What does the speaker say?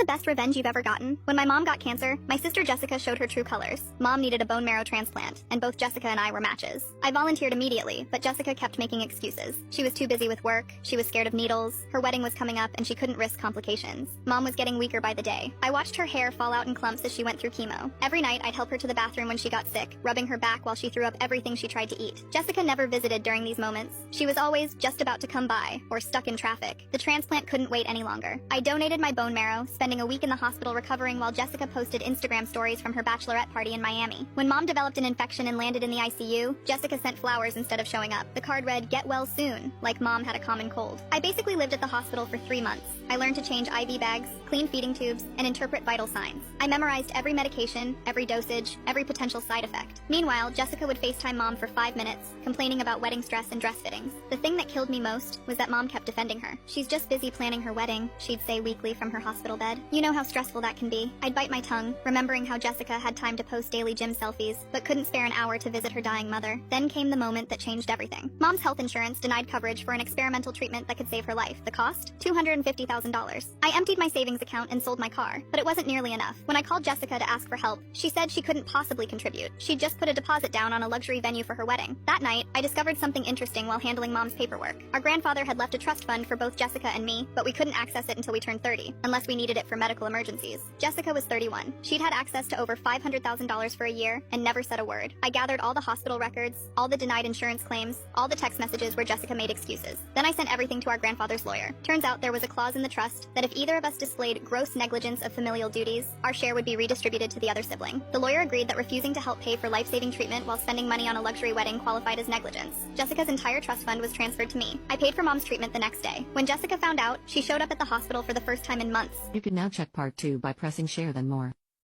The best revenge you've ever gotten? When my mom got cancer, my sister Jessica showed her true colors. Mom needed a bone marrow transplant, and both Jessica and I were matches. I volunteered immediately, but Jessica kept making excuses. She was too busy with work, she was scared of needles, her wedding was coming up, and she couldn't risk complications. Mom was getting weaker by the day. I watched her hair fall out in clumps as she went through chemo. Every night, I'd help her to the bathroom when she got sick, rubbing her back while she threw up everything she tried to eat. Jessica never visited during these moments. She was always just about to come by, or stuck in traffic. The transplant couldn't wait any longer. I donated my bone marrow, spending a week in the hospital recovering while Jessica posted Instagram stories from her bachelorette party in Miami. When Mom developed an infection and landed in the ICU, Jessica sent flowers instead of showing up. The card read, "Get well soon," like Mom had a common cold. I basically lived at the hospital for 3 months. I learned to change IV bags, clean feeding tubes, and interpret vital signs. I memorized every medication, every dosage, every potential side effect. Meanwhile, Jessica would FaceTime Mom for 5 minutes, complaining about wedding stress and dress fittings. The thing that killed me most was that Mom kept defending her. "She's just busy planning her wedding," she'd say weekly from her hospital bed. You know how stressful that can be. I'd bite my tongue, remembering how Jessica had time to post daily gym selfies, but couldn't spare an hour to visit her dying mother. Then came the moment that changed everything. Mom's health insurance denied coverage for an experimental treatment that could save her life. The cost? $250,000. I emptied my savings account and sold my car, but it wasn't nearly enough. When I called Jessica to ask for help, she said she couldn't possibly contribute. She'd just put a deposit down on a luxury venue for her wedding. That night, I discovered something interesting while handling Mom's paperwork. Our grandfather had left a trust fund for both Jessica and me, but we couldn't access it until we turned 30, unless we needed it for medical emergencies. Jessica was 31. She'd had access to over $500,000 for a year and never said a word. I gathered all the hospital records, all the denied insurance claims, all the text messages where Jessica made excuses. Then I sent everything to our grandfather's lawyer. Turns out there was a clause in the trust that if either of us displayed gross negligence of familial duties, our share would be redistributed to the other sibling. The lawyer agreed that refusing to help pay for life-saving treatment while spending money on a luxury wedding qualified as negligence. Jessica's entire trust fund was transferred to me. I paid for Mom's treatment the next day. When Jessica found out, she showed up at the hospital for the first time in months. You can now check part 2 by pressing share then more.